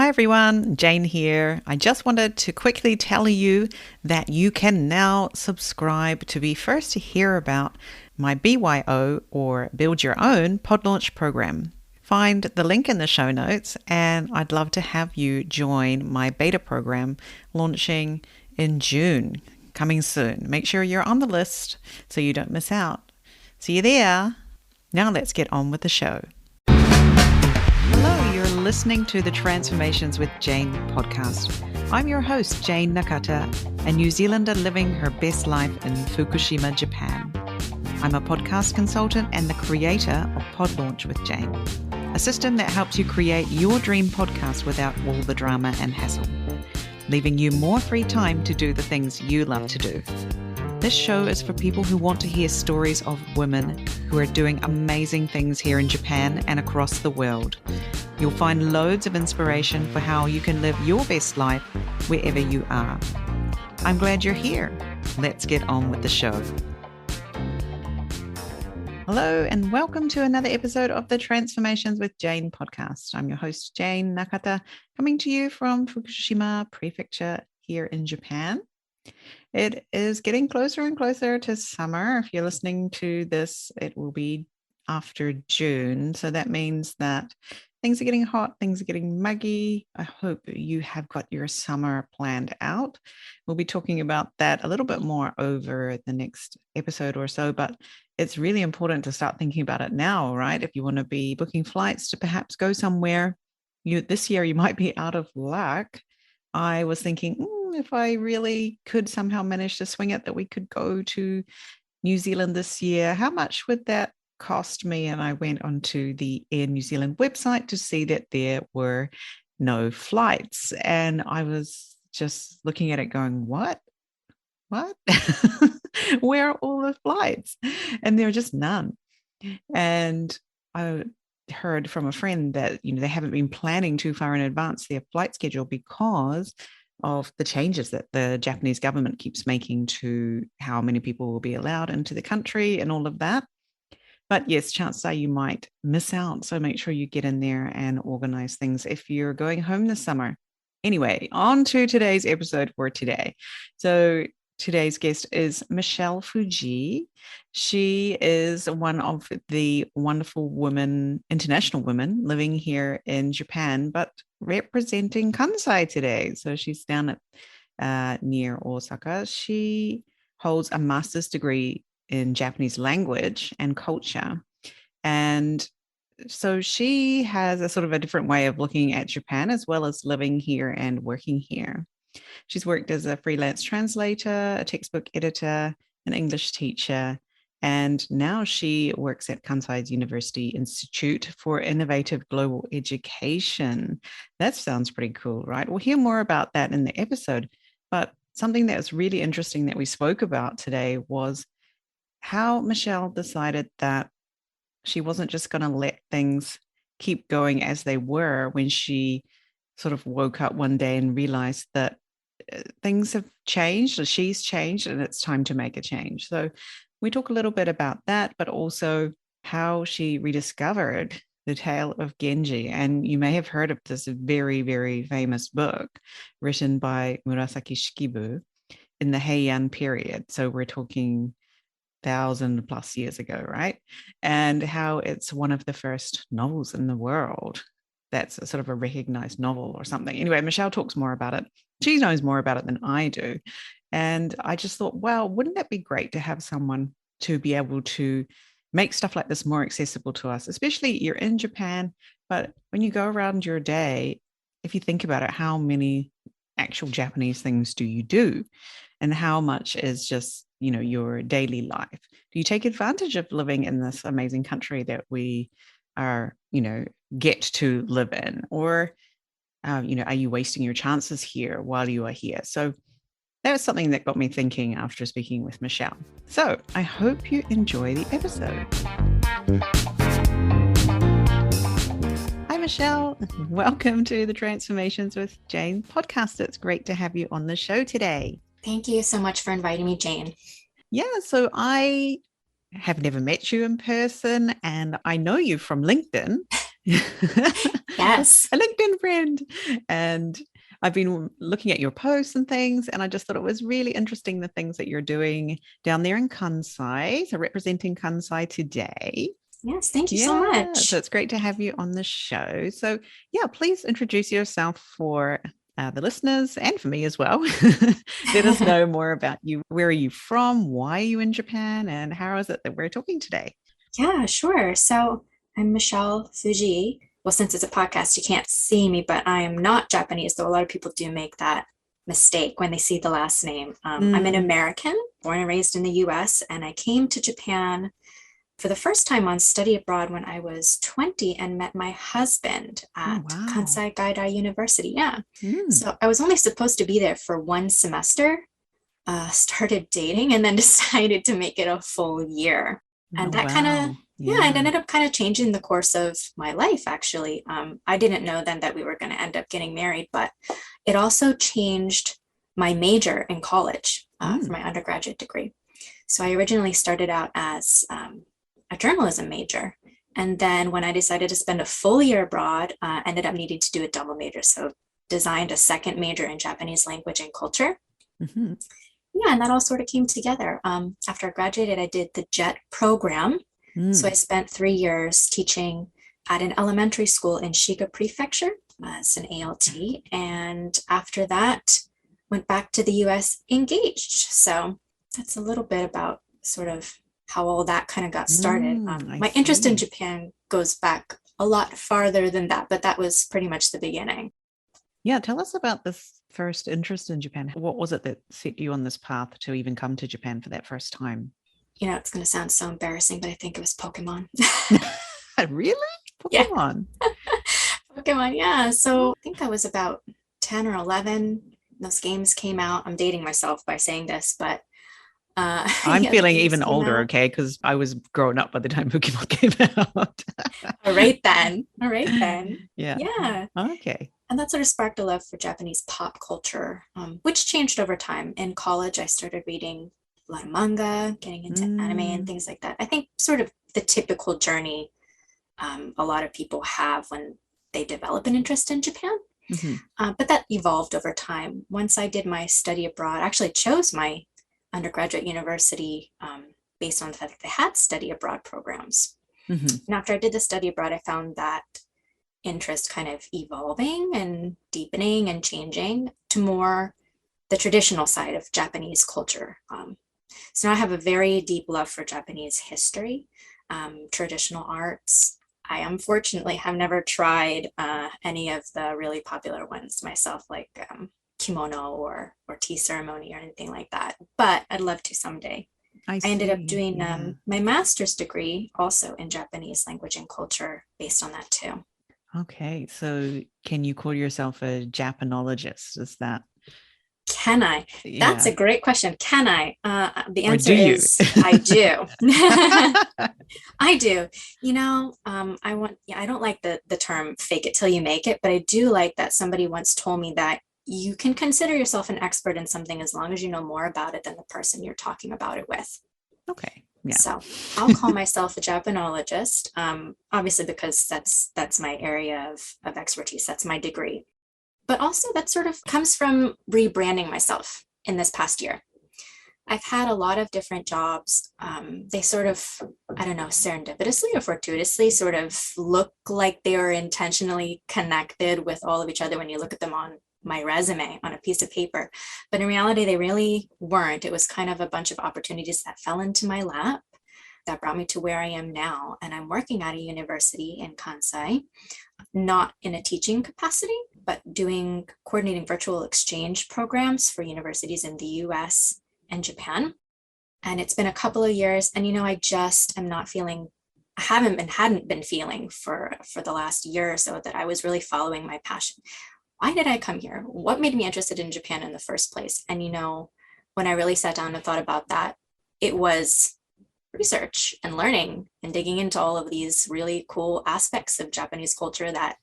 Hi everyone, Jayne here. I just wanted to quickly tell you that you can now subscribe to be first to hear about my BYO or Build Your Own pod launch program. Find the link in the show notes and I'd love to have you join my beta program launching in June, coming soon. Make sure you're on the list so you don't miss out. See you there. Now let's get on with the show. Hello, you're listening to the Transformations with Jayne podcast. I'm your host, Jayne Nakata, a New Zealander living her best life in Fukushima, Japan. I'm a podcast consultant and the creator of Pod Launch with Jayne, a system that helps you create your dream podcast without all the drama and hassle, leaving you more free time to do the things you love to do. This show is for people who want to hear stories of women who are doing amazing things here in Japan and across the world. You'll find loads of inspiration for how you can live your best life wherever you are. I'm glad you're here. Let's get on with the show. Hello and welcome to another episode of the Transformations with Jayne podcast. I'm your host, Jayne Nakata, coming to you from Fukushima Prefecture here in Japan. It is getting closer and closer to summer. If you're listening to this, it will be after June. So that means that things are getting hot, things are getting muggy. I hope you have got your summer planned out. We'll be talking about that a little bit more over the next episode or so, but it's really important to start thinking about it now, right? If you want to be booking flights to perhaps go somewhere, this year you might be out of luck. I was thinking, if I really could somehow manage to swing it, that we could go to New Zealand this year, how much would that cost me? And I went onto the Air New Zealand website to see that there were no flights. And I was just looking at it going, what? Where are all the flights? And there are just none. And I heard from a friend that, they haven't been planning too far in advance their flight schedule because of the changes that the Japanese government keeps making to how many people will be allowed into the country and all of that. But yes, chances are you might miss out. So make sure you get in there and organize things if you're going home this summer. Anyway, on to today's episode for today. So today's guest is Michele Fujii. She is one of the wonderful international women living here in Japan, but representing Kansai today. So she's down at near Osaka. She holds a master's degree in Japanese language and culture. And so she has a sort of a different way of looking at Japan as well as living here and working here. She's worked as a freelance translator, a textbook editor, an English teacher, and now she works at Kansai's University Institute for Innovative Global Education. That sounds pretty cool, right? We'll hear more about that in the episode. But something that was really interesting that we spoke about today was how Michele decided that she wasn't just going to let things keep going as they were when she sort of woke up one day and realized that things have changed, or she's changed, and it's time to make a change. So we talk a little bit about that, but also how she rediscovered the Tale of Genji. And you may have heard of this very, very famous book written by Murasaki Shikibu in the Heian period. So we're talking 1,000+ years ago, right? And how it's one of the first novels in the world that's a sort of a recognized novel or something. Anyway, Michele talks more about it. She knows more about it than I do. And I just thought, well, wouldn't that be great to have someone to be able to make stuff like this more accessible to us, especially you're in Japan, but when you go around your day, if you think about it, how many actual Japanese things do you do? And how much is just, your daily life? Do you take advantage of living in this amazing country that we are, get to live in? Or, are you wasting your chances here while you are here? So that was something that got me thinking after speaking with Michele. So I hope you enjoy the episode. Hi, Michele. Welcome to the Transformations with Jayne podcast. It's great to have you on the show today. Thank you so much for inviting me, Jayne. Yeah, so I have never met you in person and I know you from LinkedIn. Yes. A LinkedIn friend. And I've been looking at your posts and things, and I just thought it was really interesting the things that you're doing down there in Kansai. So representing Kansai today. Yes. Thank you so Yeah, so much. it's great to have you on the show. So, yeah, please introduce yourself for the listeners and for me as well. Let us know more about you. Where are you from? Why are you in Japan? And how is it that we're talking today? Yeah, sure. So I'm Michele Fujii. Well, since it's a podcast, you can't see me, but I am not Japanese, though a lot of people do make that mistake when they see the last name. I'm an Mm. American, born and raised in the US, and I came to Japan for the first time on study abroad when I was 20 and met my husband Oh, at wow. Kansai Gaidai University. Yeah. Mm. So I was only supposed to be there for one semester, started dating, and then decided to make it a full year. And Oh, that kind of, wow. yeah, it Yeah. ended up kind of changing the course of my life, actually. I didn't know then that we were going to end up getting married, but it also changed my major in college for Mm. my undergraduate degree. So I originally started out as a journalism major. And then when I decided to spend a full year abroad, ended up needing to do a double major. So designed a second major in Japanese language and culture. Hmm. Yeah, and that all sort of came together. After I graduated, I did the JET program. So I Mm. spent 3 years teaching at an elementary school in Shiga Prefecture as an ALT. And after that, went back to the US engaged. So that's a little bit about sort of how all that kind of got started. I My interest in see. Japan goes back a lot farther than that, but that was pretty much the beginning. Yeah, tell us about this first interest in Japan. What was it that set you on this path to even come to Japan for that first time? It's going to sound so embarrassing, but I think it was Pokemon. Really? Yeah. Pokemon. Pokemon, yeah. So I think I was about 10 or 11. Those games came out. I'm dating myself by saying this, but I'm yeah, the feeling games even came older, out. okay, because I was growing up by the time Pokemon came out. All right then. All right then. Yeah. Yeah. Okay. And that sort of sparked a love for Japanese pop culture, which changed over time. In college, I started reading a lot of manga, getting into anime and Mm. things like that. I think sort of the typical journey a lot of people have when they develop an interest in Japan. Hmm. But that evolved over time. Once I did my study abroad, I actually chose my undergraduate university based on the fact that they had study abroad programs. Hmm. And after I did the study abroad, I found that interest kind of evolving and deepening and changing to more the traditional side of Japanese culture. So now I have a very deep love for Japanese history, traditional arts. I unfortunately have never tried any of the really popular ones myself, like kimono or tea ceremony or anything like that. But I'd love to someday. I I ended up see. doing Yeah. my master's degree also in Japanese language and culture based on that too. Okay. So can you call yourself a Japanologist? Is that, Can I? That's a yeah. great question. Can I? The Or answer do you? is I do. I do. I want, yeah, I don't like the term fake it till you make it, but I do like that somebody once told me that you can consider yourself an expert in something as long as you know more about it than the person you're talking about it with. Okay. Yeah. So I'll call myself a Japanologist, obviously because that's my area of expertise. That's my degree. But also that sort of comes from rebranding myself in this past year. I've had a lot of different jobs. They sort of, I don't know, serendipitously or fortuitously sort of look like they are intentionally connected with all of each other when you look at them on my resume on a piece of paper. But in reality, they really weren't. It was kind of a bunch of opportunities that fell into my lap that brought me to where I am now. And I'm working at a university in Kansai, not in a teaching capacity, but coordinating virtual exchange programs for universities in the US and Japan. And it's been a couple of years. And I just am not feeling, I haven't been hadn't been feeling for the last year or so that I was really following my passion. Why did I come here? What made me interested in Japan in the first place? And when I really sat down and thought about that, it was research and learning and digging into all of these really cool aspects of Japanese culture that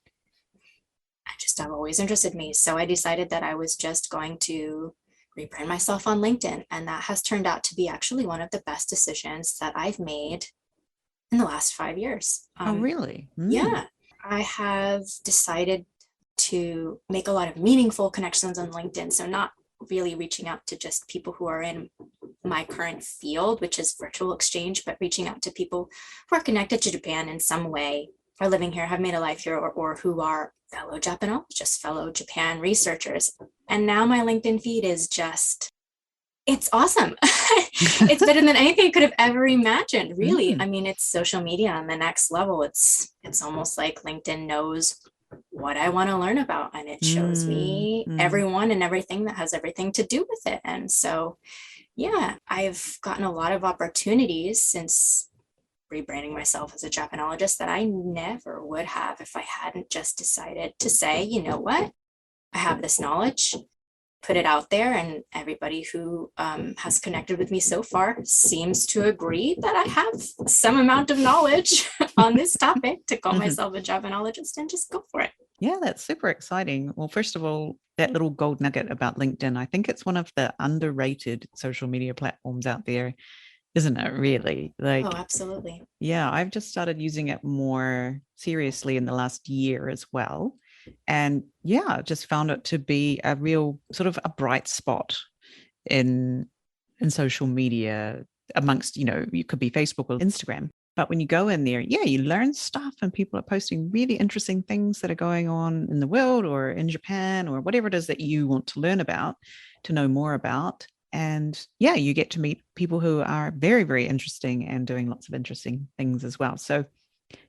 I just have always interested me. So I decided that I was just going to rebrand myself on LinkedIn. And that has turned out to be actually one of the best decisions that I've made in the last 5 years. Oh, really? Mm. Yeah, I have decided to make a lot of meaningful connections on LinkedIn. So not really reaching out to just people who are in my current field, which is virtual exchange, but reaching out to people who are connected to Japan in some way, are living here, have made a life here, or who are fellow Japanologists, fellow Japan researchers. And now my LinkedIn feed is just, it's awesome. It's better than anything I could have ever imagined, really. I mean, it's social media on the next level. It's almost like LinkedIn knows what I want to learn about, and it shows me everyone and everything that has everything to do with it. And so, yeah, I've gotten a lot of opportunities since rebranding myself as a Japanologist that I never would have if I hadn't just decided to say, you know what, I have this knowledge, put it out there, and everybody who has connected with me so far seems to agree that I have some amount of knowledge on this topic to call myself a Japanologist, and just go for it. Yeah, that's super exciting. Well, first of all, that little gold nugget about LinkedIn, I think it's one of the underrated social media platforms out there, isn't it, really? Like, oh, absolutely. Yeah, I've just started using it more seriously in the last year as well. And yeah, just found it to be a real sort of a bright spot in social media amongst, you could be Facebook or Instagram. But when you go in there, yeah, you learn stuff and people are posting really interesting things that are going on in the world or in Japan or whatever it is that you want to learn about, to know more about. And yeah, you get to meet people who are very, very interesting and doing lots of interesting things as well. So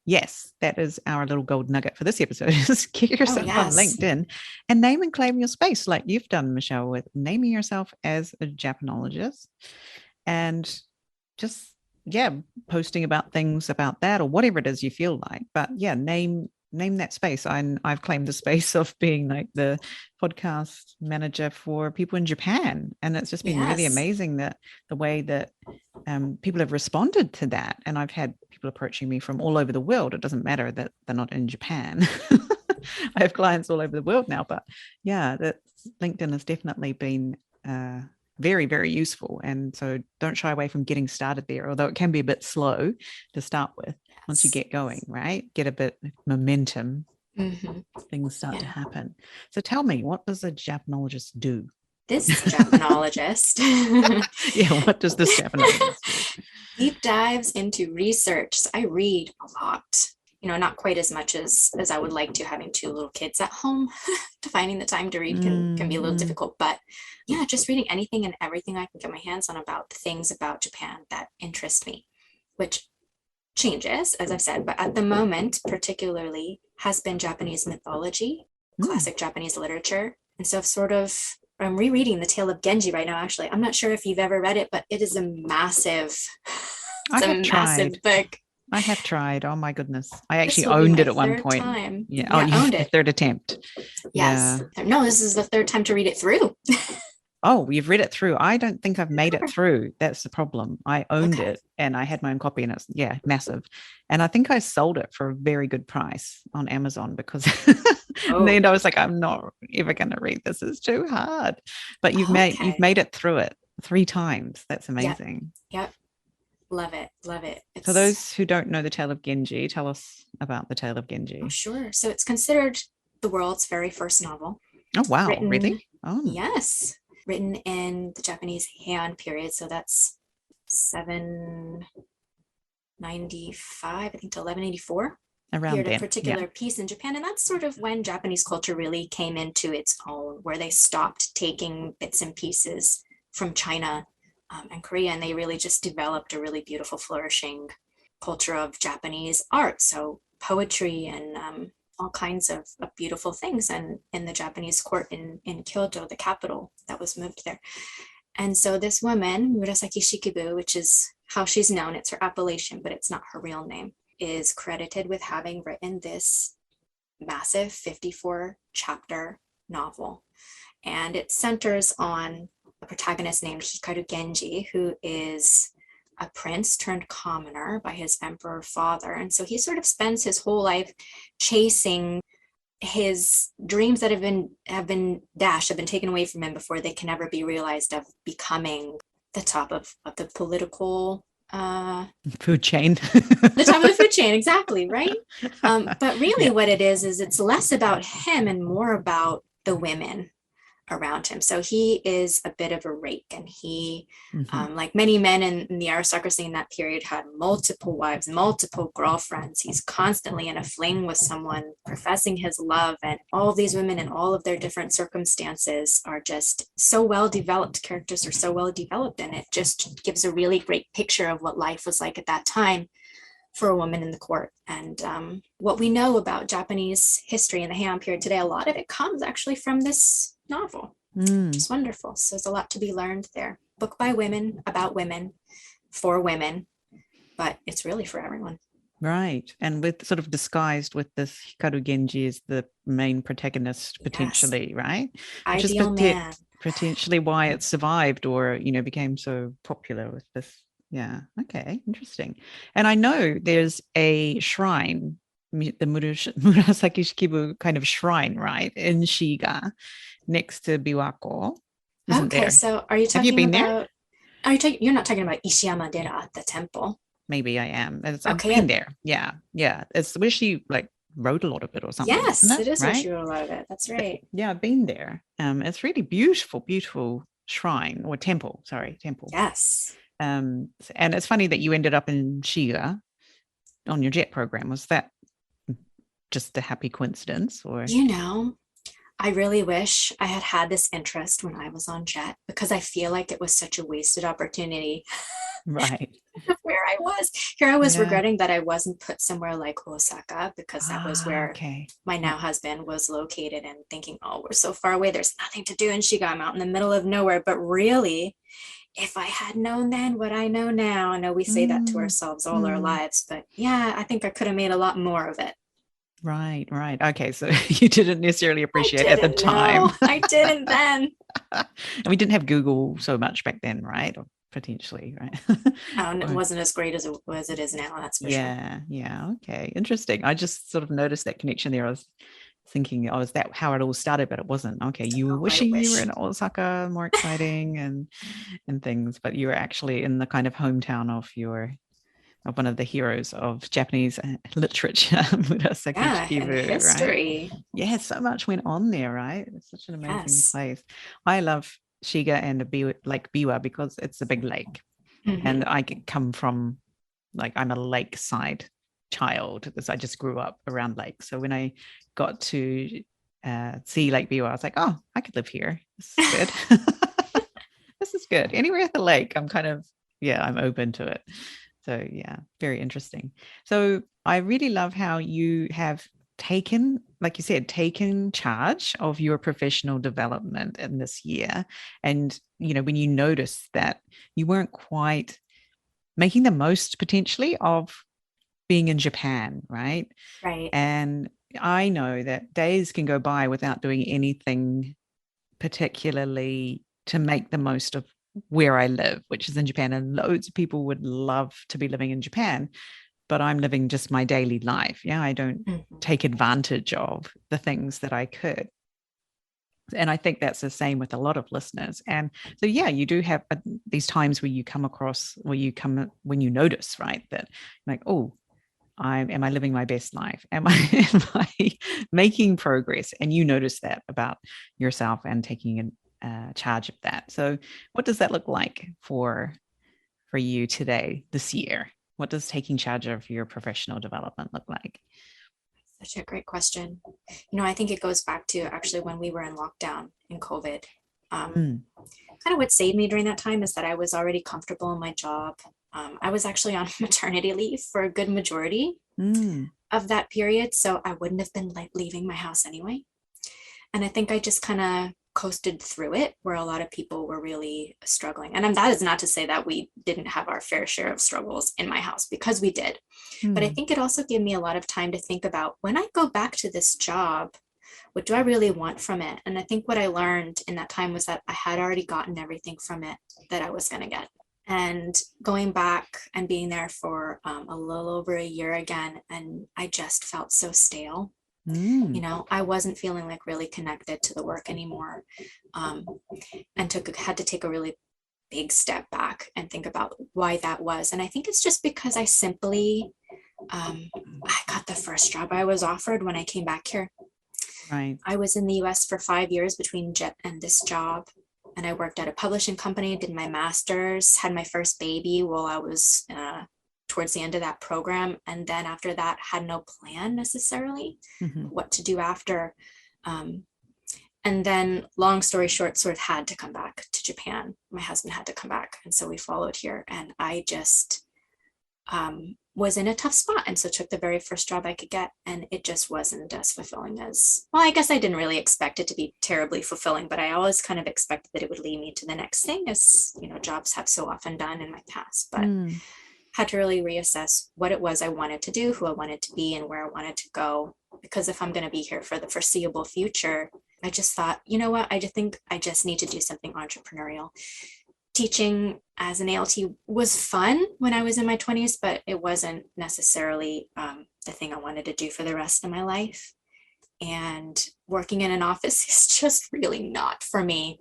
yes, that is our little gold nugget for this episode. Is get yourself on LinkedIn and name and claim your space like you've done, Michele, with naming yourself as a Japanologist and just, yeah, posting about things about that or whatever it is you feel like. But yeah, name that space. I've claimed the space of being like the podcast manager for people in Japan. And it's just been really amazing that the way that people have responded to that. And I've had people approaching me from all over the world. It doesn't matter that they're not in Japan. I have clients all over the world now, but yeah, that LinkedIn has definitely been very, very useful. And so don't shy away from getting started there, although it can be a bit slow to start with. Once you get going, right? Get a bit of momentum, things start to happen. So tell me, what does a Japanologist do? This Japanologist. Yeah, what does this Japanologist do? Deep dives into research. So I read a lot. Not quite as much as I would like to. Having two little kids at home, finding the time to read can be a little difficult. But yeah, just reading anything and everything I can get my hands on about the things about Japan that interest me, which changes, as I've said, but at the moment, particularly, has been Japanese mythology, classic Japanese literature. And so I'm rereading The Tale of Genji right now, actually. I'm not sure if you've ever read it, but it is a massive book. I have tried. Oh my goodness. I actually owned it at one point. Yeah. Oh, you owned it. Third attempt. Yes. Yeah. No, this is the third time to read it through. Oh, you've read it through. I don't think I've made it through. That's the problem. I owned it and I had my own copy and it's, massive. And I think I sold it for a very good price on Amazon because in the end I was like, I'm not ever going to read this. It's too hard. But you've made it through it 3 times. That's amazing. Yep. Love it. Love it. For those who don't know the Tale of Genji, tell us about the Tale of Genji. Oh, sure. So it's considered the world's very first novel. Oh, wow. Really? Oh. Yes. Written in the Japanese Heian period. So that's 795, I think, to 1184. Around a particular piece in Japan. And that's sort of when Japanese culture really came into its own, where they stopped taking bits and pieces from China and Korea, and they really just developed a really beautiful, flourishing culture of Japanese art. So poetry and all kinds of beautiful things, and in the Japanese court in Kyoto, the capital that was moved there. And so this woman, Murasaki Shikibu, which is how she's known, it's her appellation, but it's not her real name, is credited with having written this massive 54 chapter novel. And it centers on a protagonist named Hikaru Genji, who is a prince turned commoner by his emperor father. And so he sort of spends his whole life chasing his dreams that have been taken away from him before they can ever be realized, of becoming the top of the political Food chain. The top of the food chain, exactly, right? But really, Yeah. what it is it's less about him and more about the women around him. So he is a bit of a rake, and he, Mm-hmm. like many men in the aristocracy in that period, had multiple wives, multiple girlfriends. He's constantly in a fling with someone, professing his love, and all of these women in all of their different circumstances are just so well developed. Characters are so well developed, and it just gives a really great picture of what life was like at that time for a woman in the court. And what we know about Japanese history in the Heian period today, a lot of it comes actually from this novel, which Mm. is wonderful. So there's a lot to be learned there. Book by women, about women, for women, but it's really for everyone. Right. And with sort of disguised with this Hikaru Genji as the main protagonist Yes, potentially, right? Which is ideal man. potentially why it survived or, became so popular with this. Yeah. Okay. Interesting. And I know there's a shrine, the Murasaki Shikibu kind of shrine, right? In Shiga, next to Biwako, isn't Okay, there? so are you Have you talking been there? about, you're not talking about Ishiyama Dera, the temple? Maybe I am. I've Okay, been there. Yeah. Yeah. It's where she like wrote a lot of it or something, isn't yes, it? it is where Right? she wrote a lot of it. That's right. Yeah, I've been there. It's really beautiful, beautiful shrine or temple. Sorry, temple. Yes. And it's funny that you ended up in Shiga on your jet program. Was that just a happy coincidence or? You know, I really wish I had had this interest when I was on Jet, because I feel like it was such a wasted opportunity Right. of where I was. Here I was Yeah. regretting that I wasn't put somewhere like Osaka, because that was Ah, where okay. my Yeah. now husband was located, and thinking, oh, we're so far away. There's nothing to do in Shiga. I'm out in the middle of nowhere. But really, if I had known then what I know now, I know we say that to Mm, ourselves all our mm. lives, but yeah, I think I could have made a lot more of it. Right, right. Okay, so you didn't necessarily I appreciate at the didn't time. know. I didn't then. And we didn't have Google so much back then, right? Or potentially, right? And it Or, wasn't as great as it is now, that's for sure. yeah, yeah. Okay, interesting. I just sort of noticed that connection there. I was thinking, oh, is that how it all started? But it wasn't. Okay, you were Oh, I wishing you were wish. in Osaka, more exciting and things, but you were actually in the kind of hometown of one of the heroes of Japanese literature, Murasaki Yeah, and Shikibu, right? history. Yeah, so much went on there, right? It's such an amazing Yes. place. I love Shiga and Lake Biwa because it's a big lake. And Hmm. I come from, like, I'm a lakeside child because I just grew up around lakes. So when I got to see Lake Biwa, I was like, oh, I could live here. This is good. This is good. Anywhere at the lake, I'm kind of, yeah, I'm open to it. So yeah, very interesting. So I really love how you have taken, like you said, taken charge of your professional development in this year. And, when you notice that you weren't quite making the most potentially of being in Japan, right? Right. And I know that days can go by without doing anything particularly to make the most of where I live, which is in Japan. And loads of people would love to be living in Japan, but I'm living just my daily life. Yeah, I don't Hmm. take advantage of the things that I could. And I think that's the same with a lot of listeners. And so, yeah, you do have these times where you come across, when you notice, right, that like, oh, am I living my best life? Am I making progress? And you notice that about yourself and taking charge of that. So what does that look like for you today, this year? What does taking charge of your professional development look like? Such a great question. I think it goes back to actually when we were in lockdown in COVID. Um, Mm, Kind of what saved me during that time is that I was already comfortable in my job. I was actually on maternity leave for a good majority mm, of that period, so I wouldn't have been like leaving my house anyway. And I think I just kind of coasted through it, where a lot of people were really struggling. And that is not to say that we didn't have our fair share of struggles in my house, because we did. But I mm, think it also gave me a lot of time to think about, when I go back to this job, what do I really want from it? And I think what I learned in that time was that I had already gotten everything from it that I was going to get. And going back and being there for a little over a year again, and I just felt so stale. mm, I wasn't feeling like really connected to the work anymore, um, and had to take a really big step back and think about why that was. And I think it's just because I simply, I got the first job I was offered when I came back here. Right. I was in the US for 5 years between JET and this job. And I worked at a publishing company, did my master's, had my first baby while I was towards the end of that program. And then after that, had no plan necessarily what to do after. And then, long story short, sort of had to come back to Japan. My husband had to come back. And so we followed here. And I just was in a tough spot. And so took the very first job I could get. And it just wasn't as fulfilling as, well, I guess I didn't really expect it to be terribly fulfilling, but I always kind of expected that it would lead me to the next thing, as, you know, jobs have so often done in my past. But had to really reassess what it was I wanted to do, who I wanted to be, and where I wanted to go. Because if I'm going to be here for the foreseeable future, I just thought, you know what, I just think I just need to do something entrepreneurial. Teaching as an ALT was fun when I was in my 20s, but it wasn't necessarily the thing I wanted to do for the rest of my life. And working in an office is just really not for me.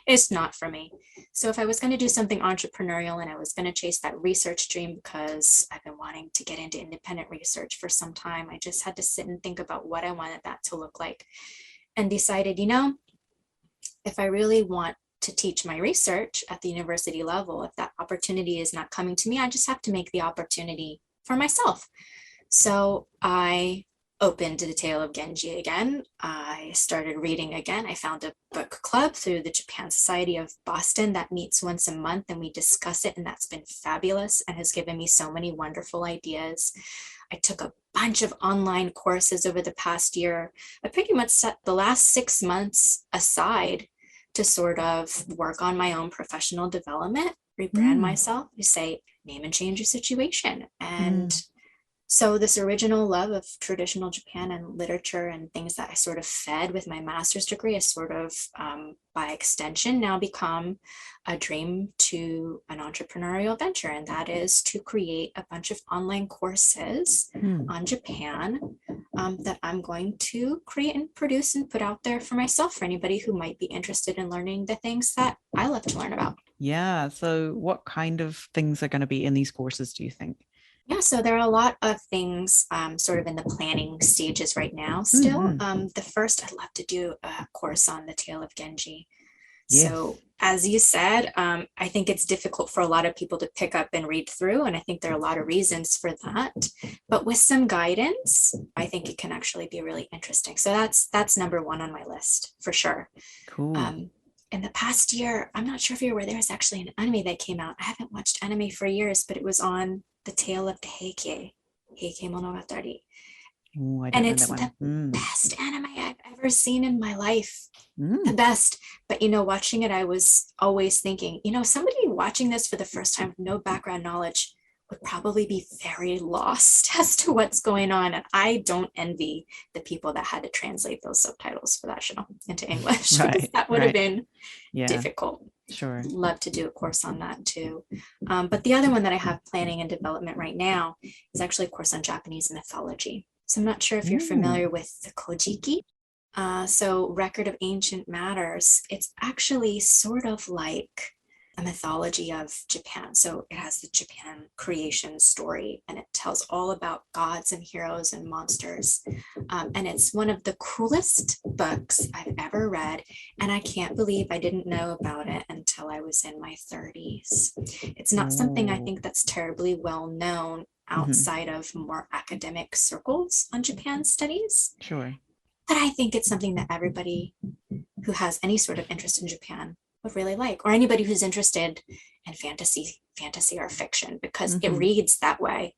It's not for me. So if I was going to do something entrepreneurial and I was going to chase that research dream, because I've been wanting to get into independent research for some time, I just had to sit and think about what I wanted that to look like, and decided, you know, if I really want to teach my research at the university level, if that opportunity is not coming to me, I just have to make the opportunity for myself. So I opened the Tale of Genji again. I started reading again. I found a book club through the Japan Society of Boston that meets once a month, and we discuss it, and that's been fabulous and has given me so many wonderful ideas. I took a bunch of online courses over the past year. I pretty much set the last 6 months aside to sort of work on my own professional development, rebrand myself, you say, name and change your situation. And so this original love of traditional Japan and literature and things that I sort of fed with my master's degree has sort of, by extension, now become a dream to an entrepreneurial venture. And that is to create a bunch of online courses on Japan that I'm going to create and produce and put out there for myself, for anybody who might be interested in learning the things that I love to learn about. Yeah. So what kind of things are going to be in these courses, do you think? Yeah, so there are a lot of things sort of in the planning stages right now still. The first, I'd love to do a course on the Tale of Genji. Yes. So as you said, I think it's difficult for a lot of people to pick up and read through, and I think there are a lot of reasons for that. But with some guidance, I think it can actually be really interesting. So that's number one on my list for sure. Cool. In the past year, I'm not sure if you're aware, there was actually an anime that came out. I haven't watched anime for years, but it was on the Tale of the Heike Monogatari. Ooh, I don't And know it's that one. the best anime I've ever seen in my life. The best. But, you know, watching it, I was always thinking, you know, somebody watching this for the first time with no background knowledge would probably be very lost as to what's going on. And I don't envy the people that had to translate those subtitles for that show into English, because that would have been difficult. Sure. Love to do a course on that too. But the other one that I have planning and development right now is actually a course on Japanese mythology. So I'm not sure if you're familiar with the Kojiki. So Record of Ancient Matters, it's actually sort of like a mythology of Japan. So it has the Japan creation story, and it tells all about gods and heroes and monsters. And it's one of the coolest books I've ever read. And I can't believe I didn't know about it until I was in my 30s. It's not something I think that's terribly well known outside of more academic circles on Japan studies. Sure. But I think it's something that everybody who has any sort of interest in Japan would really like, or anybody who's interested in fantasy or fiction, because it reads that way.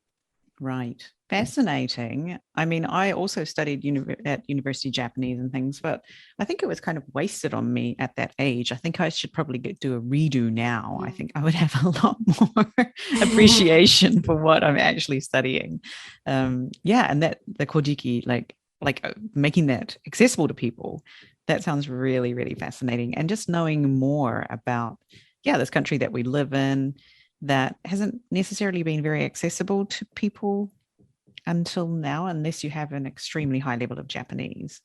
Right. Fascinating. I mean, I also studied at university Japanese and things, but I think it was kind of wasted on me at that age. I think I should probably do a redo now. I think I would have a lot more appreciation for what I'm actually studying. And that the Kojiki, like making that accessible to people, that sounds really, really fascinating. And just knowing more about, this country that we live in that hasn't necessarily been very accessible to people until now, unless you have an extremely high level of Japanese.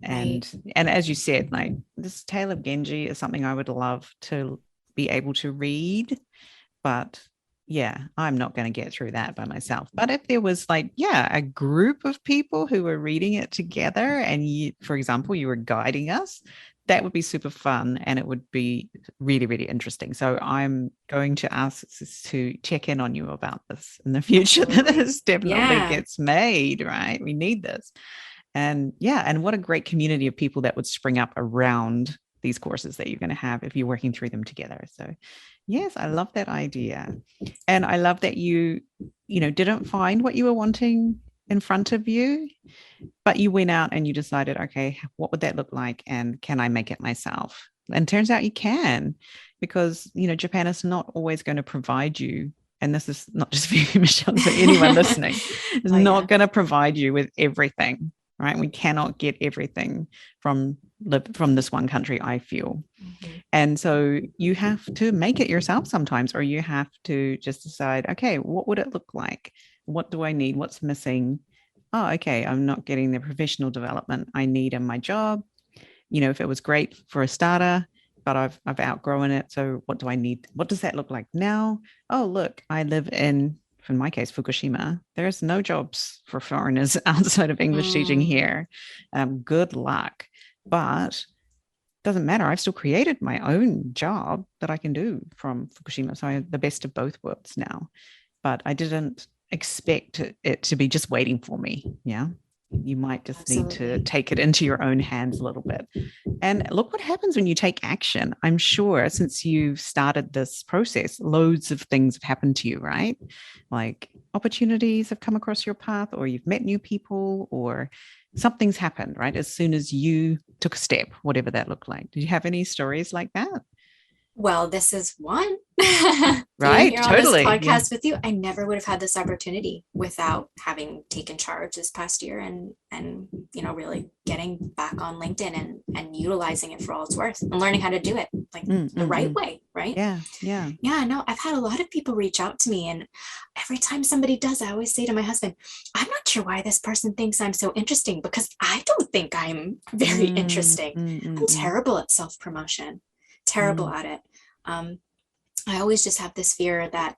And as you said, like this Tale of Genji is something I would love to be able to read, but yeah, I'm not going to get through that by myself. But if there was like, yeah, a group of people who were reading it together and you, for example, you were guiding us, that would be super fun and it would be really, really interesting. So I'm going to ask to check in on you about this in the future that this definitely gets made, right? We need this. And yeah, and what a great community of people that would spring up around these courses that you're going to have if you're working through them together. So yes, I love that idea. And I love that you didn't find what you were wanting in front of you, but you went out and you decided, okay, what would that look like? And can I make it myself? And it turns out you can, because, Japan is not always going to provide you. And this is not just for you, Michele, but anyone listening is not going to provide you with everything, right? We cannot get everything from this one country, I feel. Mm-hmm. And so you have to make it yourself sometimes, or you have to just decide, okay, what would it look like? What do I need? What's missing? Oh, okay, I'm not getting the professional development I need in my job. If it was great for a starter, but I've outgrown it. So what do I need? What does that look like now? Oh, look, I live in my case, Fukushima. There's no jobs for foreigners outside of English teaching here. Good luck. But doesn't matter. I've still created my own job that I can do from Fukushima. So I have the best of both worlds now. But I didn't expect it to be just waiting for me. Yeah. You might just need to take it into your own hands a little bit. And look what happens when you take action. I'm sure since you've started this process, loads of things have happened to you, right? Like opportunities have come across your path, or you've met new people, or something's happened, right? As soon as you took a step, whatever that looked like. Did you have any stories like that? Well, this is one. Right, here totally. On this podcast with you, I never would have had this opportunity without having taken charge this past year and really getting back on LinkedIn and utilizing it for all it's worth and learning how to do it like the right way, right? Yeah. No, I've had a lot of people reach out to me, and every time somebody does, I always say to my husband, I'm not sure why this person thinks I'm so interesting, because I don't think I'm very interesting. I'm terrible at self-promotion, terrible at it. I always just have this fear that,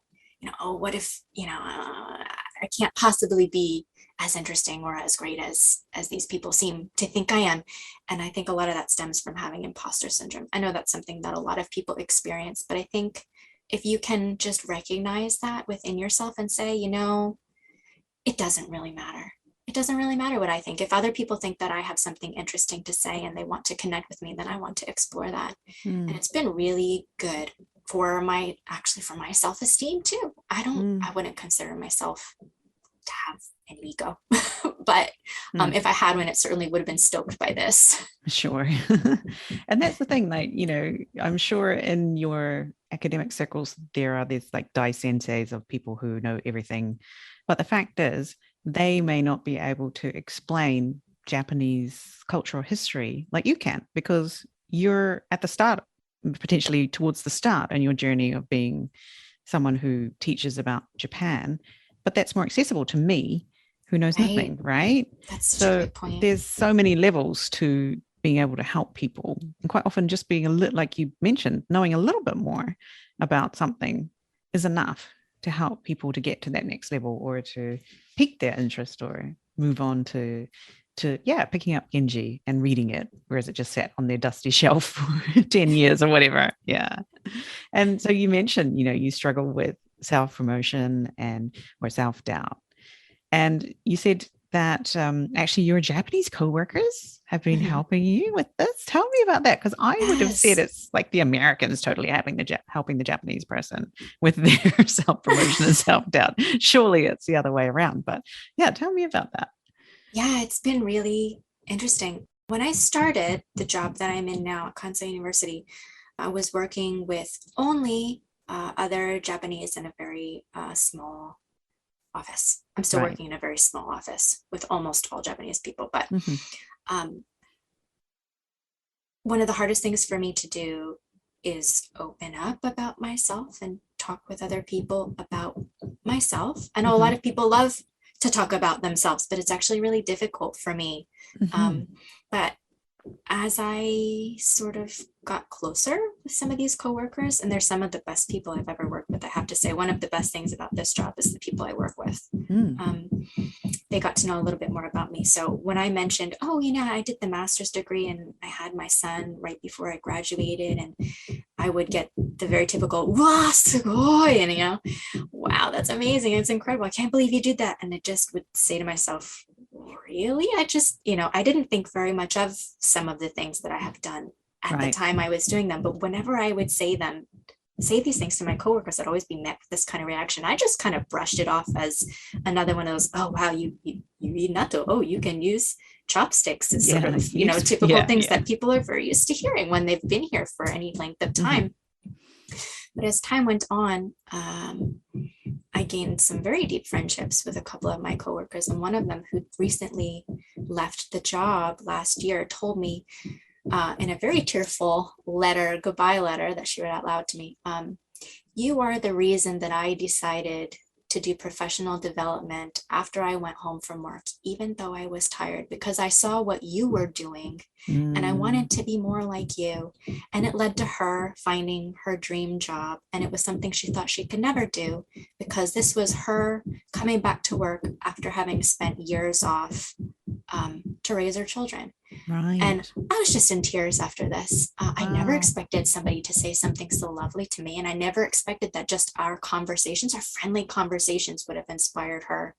what if, I can't possibly be as interesting or as great as these people seem to think I am. And I think a lot of that stems from having imposter syndrome. I know that's something that a lot of people experience, but I think if you can just recognize that within yourself and say, it doesn't really matter. It doesn't really matter what I think. If other people think that I have something interesting to say and they want to connect with me, then I want to explore that. And it's been really good for my self-esteem too. I wouldn't consider myself to have an ego, but if I had one, it certainly would have been stoked by this. Sure. And that's the thing, like, I'm sure in your academic circles, there are these like dai senseis of people who know everything. But the fact is, they may not be able to explain Japanese cultural history like you can, because you're at the start, potentially towards the start in your journey of being someone who teaches about Japan. But that's more accessible to me, who knows nothing, right? That's such a good point. There's so many levels to being able to help people. And quite often just being a little, like you mentioned, knowing a little bit more about something is enough to help people to get to that next level, or to pique their interest, or move on to picking up Genji and reading it, whereas it just sat on their dusty shelf for 10 years or whatever. Yeah. And so you mentioned, you struggle with self-promotion or self-doubt. And you said that actually your Japanese co-workers have been helping you with this. Tell me about that, because I would have said it's like the Americans totally helping the Japanese person with their self-promotion and self-doubt. Surely it's the other way around. But yeah, tell me about that. Yeah, it's been really interesting. When I started the job that I'm in now at Kansai University, I was working with only other Japanese in a very small office. I'm still working in a very small office with almost all Japanese people, but one of the hardest things for me to do is open up about myself and talk with other people about myself. I know a lot of people love to talk about themselves, but it's actually really difficult for me. But as I sort of got closer with some of these coworkers, and they're some of the best people I've ever worked with, I have to say, one of the best things about this job is the people I work with. Mm. They got to know a little bit more about me. So when I mentioned, oh, I did the master's degree and I had my son right before I graduated, and I would get the very typical, wow, sugoi, and wow, that's amazing. It's incredible. I can't believe you did that. And I just would say to myself, really? I just, I didn't think very much of some of the things that I have done at the Right. time I was doing them. But whenever I would say these things to my coworkers, I'd always be met with this kind of reaction. I just kind of brushed it off as another one of those, oh wow, you eat natto. Oh, you can use chopsticks. It's sort Yeah. of, typical things that people are very used to hearing when they've been here for any length of time. But as time went on, I gained some very deep friendships with a couple of my coworkers, and one of them, who recently left the job last year, told me in a very tearful goodbye letter that she read out loud to me, you are the reason that I decided to do professional development after I went home from work, even though I was tired, because I saw what you were doing and I wanted to be more like you. And it led to her finding her dream job. And it was something she thought she could never do, because this was her coming back to work after having spent years off to raise her children. Right. And I was just in tears after this. I never Wow. expected somebody to say something so lovely to me. And I never expected that just our friendly conversations would have inspired her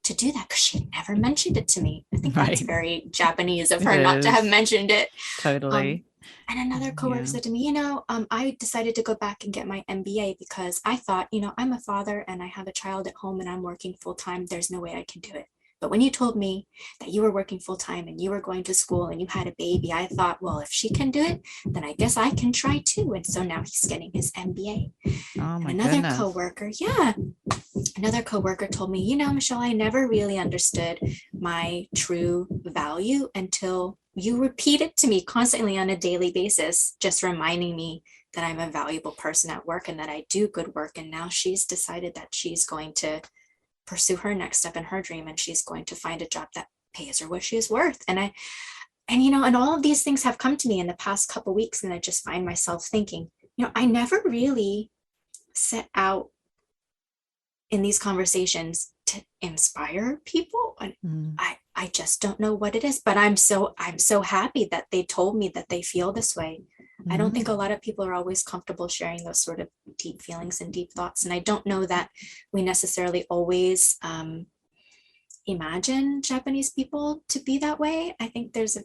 to do that, because she never mentioned it to me. I think that's Right. very Japanese of It her not to have is. mentioned it. Totally. And another coworker Yeah. said to me, I decided to go back and get my MBA because I thought, I'm a father and I have a child at home and I'm working full time. There's no way I can do it. But when you told me that you were working full time and you were going to school and you had a baby, I thought, well, if she can do it, then I guess I can try too. And so now he's getting his MBA. Oh And my goodness. another coworker told me, Michelle, I never really understood my true value until you repeat it to me constantly on a daily basis, just reminding me that I'm a valuable person at work and that I do good work. And now she's decided that she's going to pursue her next step in her dream, and she's going to find a job that pays her what she is worth. And all of these things have come to me in the past couple of weeks, and I just find myself thinking, I never really set out in these conversations to inspire people. And I just don't know what it is, but I'm so happy that they told me that they feel this way. I don't think a lot of people are always comfortable sharing those sort of deep feelings and deep thoughts. And I don't know that we necessarily always imagine Japanese people to be that way. I think there's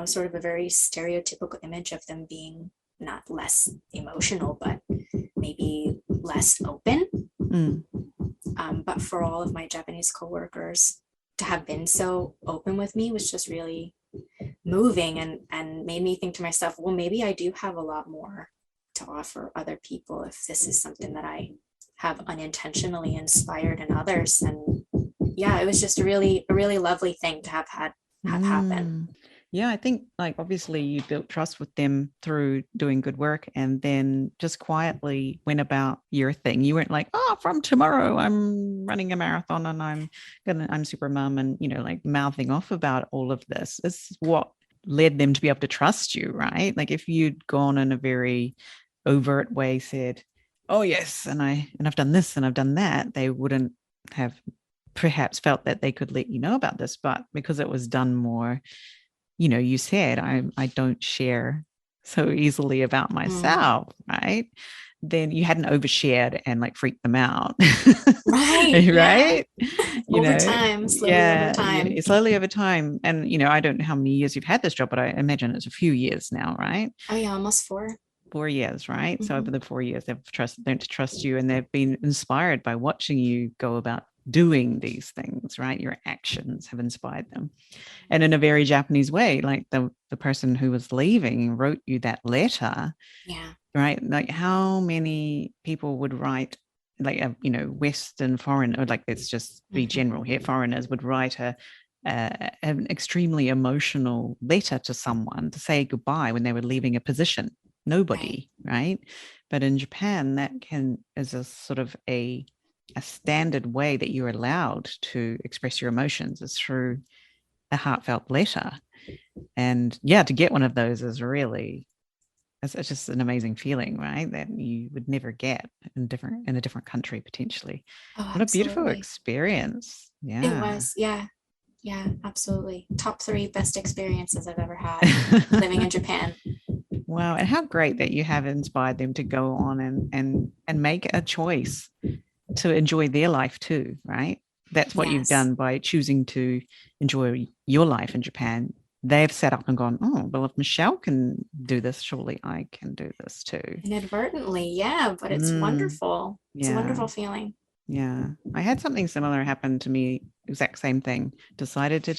sort of a very stereotypical image of them being not less emotional, but maybe less open. But for all of my Japanese coworkers to have been so open with me was just really moving, and made me think to myself, well, maybe I do have a lot more to offer other people if this is something that I have unintentionally inspired in others. And yeah, it was just a really lovely thing to have happen. Yeah, I think obviously you built trust with them through doing good work, and then just quietly went about your thing. You weren't like, oh, from tomorrow I'm running a marathon and I'm super mom, and mouthing off about all of this. This is what led them to be able to trust you, right? Like if you'd gone in a very overt way, said, oh yes, and I've done this and I've done that, they wouldn't have perhaps felt that they could let you know about this. But because it was done more, you said, I don't share so easily about myself, right? Then you hadn't overshared and freaked them out. Right. Yeah. Right. Over time, slowly over time. Slowly over time. And, I don't know how many years you've had this job, but I imagine it's a few years now, right? Oh yeah, almost 4. 4 years, right? So over the 4 years, they've learned to trust you, and they've been inspired by watching you go about doing these things, right? Your actions have inspired them. And in a very Japanese way, like the person who was leaving wrote you that letter. Yeah. Right. Like how many people would write Western foreign, or let's just be general here, foreigners would write an extremely emotional letter to someone to say goodbye when they were leaving a position. Nobody, right? But in Japan, that is a sort of a standard way that you're allowed to express your emotions is through a heartfelt letter. And yeah, to get one of those is really, it's just an amazing feeling, right? That you would never get in a different country potentially. Oh, What a beautiful absolutely. experience. It Yeah. was. Yeah. Yeah, absolutely. Top 3 best experiences I've ever had living in Japan. Wow. And how great that you have inspired them to go on and make a choice to enjoy their life too, right? That's what you've Yes. done by choosing to enjoy your life in Japan. They've set up and gone, oh, well, if Michele can do this, surely I can do this too. Inadvertently, yeah, but it's Mm, wonderful. It's a yeah. wonderful feeling. Yeah. I had something similar happen to me, exact same thing. Decided to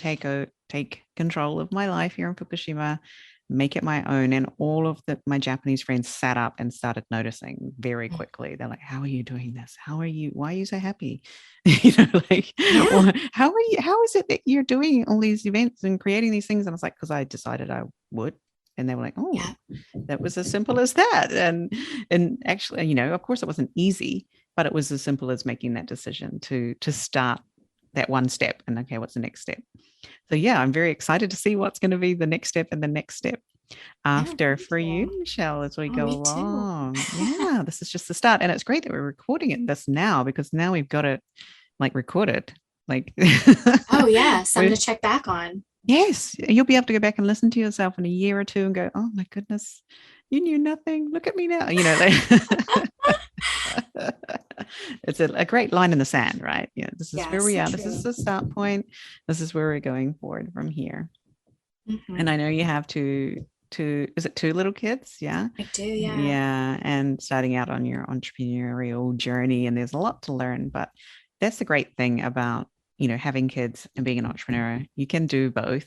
take control of my life here in Fukushima, make it my own. And all of my Japanese friends sat up and started noticing very Mm. quickly. They're like, how are you doing this? Why are you so happy? You know, like, Yeah, or how is it that you're doing all these events and creating these things? And I was like, because I decided I would. And they were like, oh, yeah, that was as simple as that. And actually, of course it wasn't easy, but it was as simple as making that decision to start that one step. And okay, what's the next step? So yeah, I'm very excited to see what's going to be the next step and the next step yeah, after thank for you. you, Michele, as we Oh, go me too. along. Yeah, this is just the start. And it's great that we're recording this now, because now we've got it like recorded. Like Oh, yeah, something to we check back on. yes, you'll be able to go back and listen to yourself in a year or two and go, oh my goodness, you knew nothing. Look at me now. It's a great line in the sand, right? Yeah, this is where Yes, we so are. This is true. the start point. This is where we're going forward from here. And Hmm. I know you have is it two little kids? Yeah. I do, yeah. Yeah. And starting out on your entrepreneurial journey, and there's a lot to learn, but that's the great thing about, having kids and being an entrepreneur. You can do both,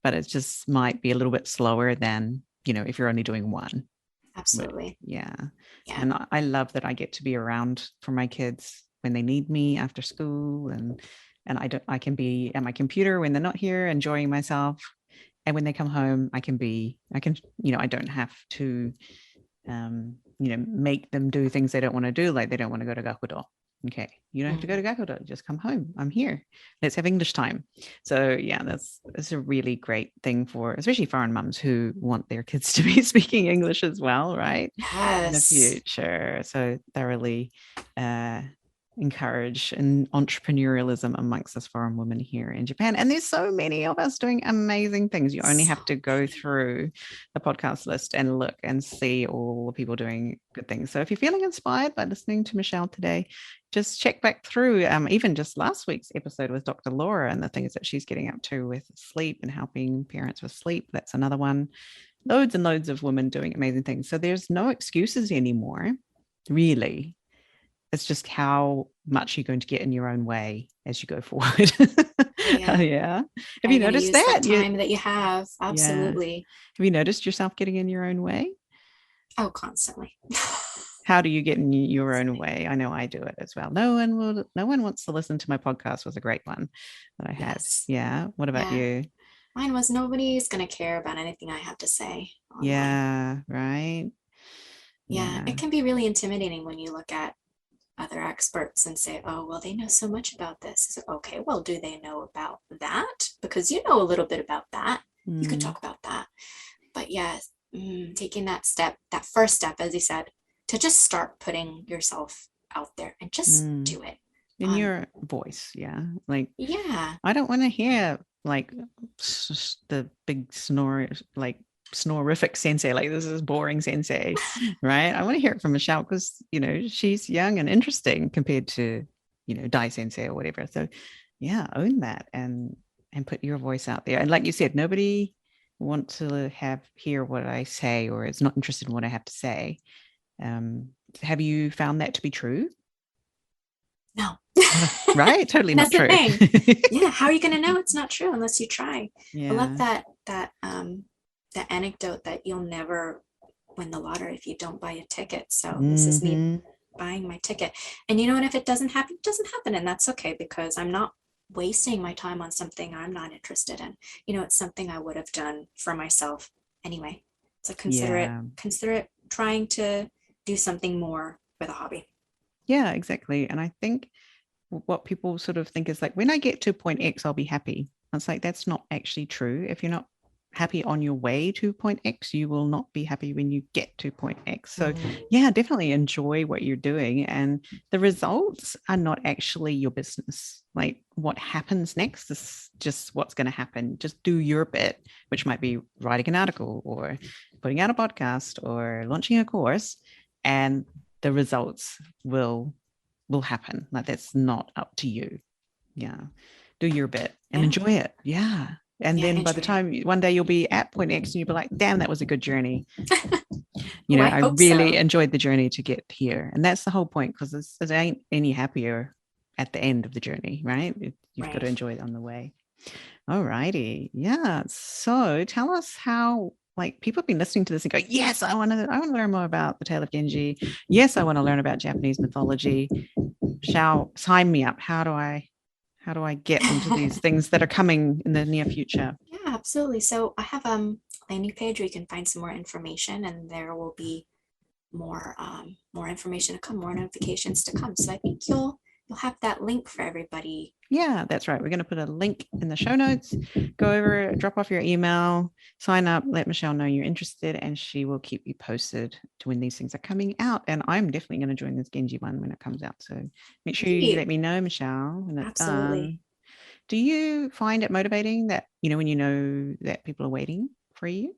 but it just might be a little bit slower than, if you're only doing one. But Absolutely. yeah. Yeah. And I love that I get to be around for my kids when they need me after school, and I can be at my computer when they're not here enjoying myself. And when they come home, I don't have to make them do things they don't want to do, like they don't want to go to Gakudo. Okay, you don't have to go Mm. to Gakudo. Just come home. I'm here. Let's have English time. So yeah, that's a really great thing for especially foreign mums who want their kids to be speaking English as well, right? In the Yes. future. So thoroughly uh, encourage and entrepreneurialism amongst us foreign women here in Japan. And there's so many of us doing amazing things. You only So have to go many. through the podcast list and look and see all the people doing good things. So if you're feeling inspired by listening to Michele today, just check back through even just last week's episode with Dr. Laura and the things that she's getting up to with sleep and helping parents with sleep. That's another one. Loads and loads of women doing amazing things. So there's no excuses anymore, really. It's just how much you're going to get in your own way as you go forward. Oh, yeah. Yeah. Have How you you going to noticed use that? that time that you have? Yeah. Absolutely. Have you noticed yourself getting in your own way? Oh, constantly. How do you get in your own way? I know I do it as well. No one wants to listen to my podcast was a great one that I had. Yes. Yeah. What about Yeah. you? Mine was nobody's going to care about anything I have to say online. Yeah. Right. Yeah. Yeah. It can be really intimidating when you look at other experts and say, oh, well, they know so much about this. So, okay, well, do they know about that? Because you know a little bit about that. You could Mm, talk about that. But yeah, taking that step, that first step, as you said, to just start putting yourself out there and just mm. do it. In your voice. Yeah. Like, Yeah. I don't want to hear like the big like snorific sensei, like this is boring sensei, right? I want to hear it from Michele because, she's young and interesting compared to, Dai sensei or whatever. So yeah, own that and put your voice out there. And like you said, nobody wants to hear what I say or is not interested in what I have to say. Um, have you found that to be true? No. Right? Totally not That's the true. thing. Yeah. How are you going to know it's not true unless you try? I love Yeah. that anecdote that you'll never win the lottery if you don't buy a ticket. So this is me Mm-hmm. buying my ticket. And you know what? If it doesn't happen, it doesn't happen. And that's okay because I'm not wasting my time on something I'm not interested in. It's something I would have done for myself anyway. So Yeah. consider it trying to do something more with a hobby. Yeah, exactly. And I think what people sort of think is like, when I get to point X, I'll be happy. It's like, that's not actually true. If you're not happy on your way to point X, you will not be happy when you get to point X. So yeah, definitely enjoy what you're doing. And the results are not actually your business. Like, what happens next is just what's going to happen. Just do your bit, which might be writing an article or putting out a podcast or launching a course, and the results will happen. Like, that's not up to you. Yeah. Do your bit and enjoy it. Yeah. And then by the time one day you'll be at point X and you'll be like, damn, that was a good journey. I really enjoyed the journey to get here. And that's the whole point, because it ain't any happier at the end of the journey, right? You've got to enjoy it on the way. All righty. Yeah. So tell us how, like, people have been listening to this and go, yes, I want to learn more about the Tale of Genji. Yes, I want to learn about Japanese mythology. Sign me up. How do I get into these things that are coming in the near future? Yeah, absolutely. So I have a landing page where you can find some more information, and there will be more information to come, more notifications to come. So I think you'll have that link for everybody. Yeah, that's right. We're going to put a link in the show notes. Go over, drop off your email, sign up, let Michele know you're interested, and she will keep you posted to when these things are coming out. And I'm definitely going to join this Genji one when it comes out. So make sure you let me know, Michele, when it's done. Do you find it motivating that, when you know that people are waiting for you?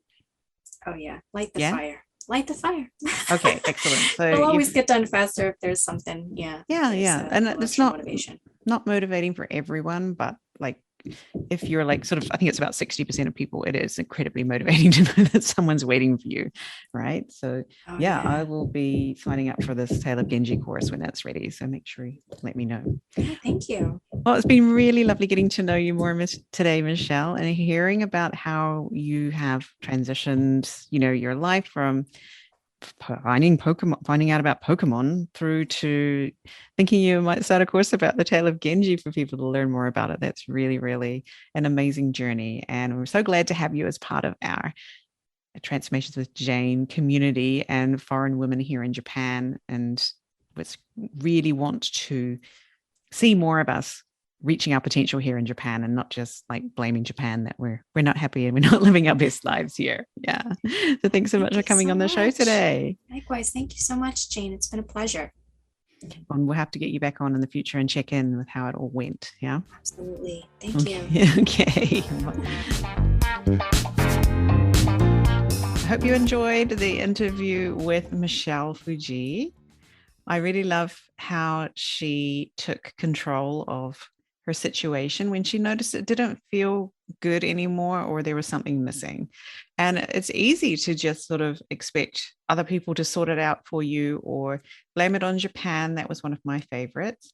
Oh, yeah. Light the fire. Light the fire. Okay, excellent. So it'll always get done faster if there's something. Yeah. And it's not motivating for everyone, but like, if you're like sort of, I think it's about 60% of people, it is incredibly motivating to know that someone's waiting for you, right? So I will be signing up for this Tale of Genji course when that's ready. So make sure you let me know. Yeah, thank you. Well, it's been really lovely getting to know you more today, Michele, and hearing about how you have transitioned, your life from finding out about Pokemon through to thinking you might start a course about the Tale of Genji for people to learn more about it. That's really, really an amazing journey. And we're so glad to have you as part of our Transformations with Jayne community and foreign women here in Japan. And we really want to see more of us reaching our potential here in Japan, and not just like blaming Japan that we're not happy and we're not living our best lives here. Yeah. So thanks so much for coming on the show today. Likewise. Thank you so much, Jayne. It's been a pleasure. And we'll have to get you back on in the future and check in with how it all went. Yeah. Absolutely. Thank you. Okay. I hope you enjoyed the interview with Michele Fujii. I really love how she took control of her situation when she noticed it didn't feel good anymore, or there was something missing. And it's easy to just sort of expect other people to sort it out for you or blame it on Japan. That was one of my favorites.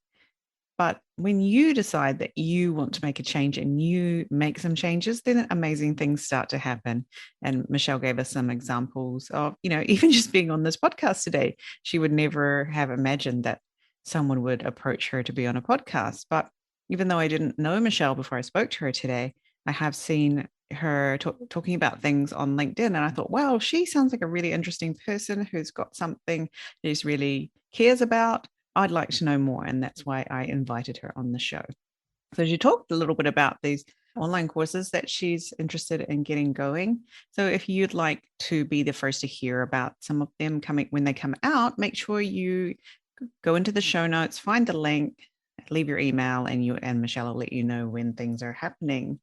But when you decide that you want to make a change and you make some changes, then amazing things start to happen. And Michele gave us some examples of, even just being on this podcast today, she would never have imagined that someone would approach her to be on a podcast. But even though I didn't know Michele before I spoke to her today, I have seen her talking about things on LinkedIn. And I thought, wow, she sounds like a really interesting person who's got something that she really cares about. I'd like to know more. And that's why I invited her on the show. So she talked a little bit about these online courses that she's interested in getting going. So if you'd like to be the first to hear about some of them when they come out, make sure you go into the show notes, find the link, leave your email, and Michele will let you know when things are happening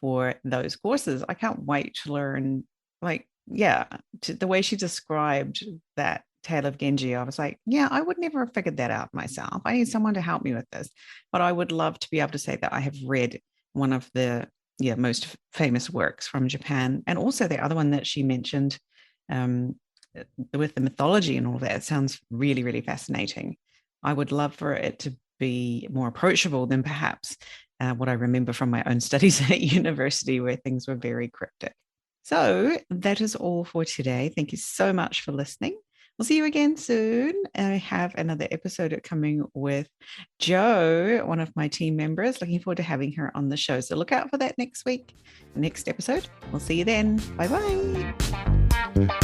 for those courses. I can't wait to learn, the way she described that Tale of Genji. I was like, yeah, I would never have figured that out myself. I need someone to help me with this. But I would love to be able to say that I have read one of the most famous works from Japan. And also the other one that she mentioned with the mythology and all that. It sounds really, really fascinating. I would love for it to be more approachable than perhaps what I remember from my own studies at university, where things were very cryptic. So that is all for today. Thank you so much for listening. We'll see you again soon. I have another episode coming with Jo, one of my team members. Looking forward to having her on the show. So look out for that next week, next episode. We'll see you then. Bye-bye.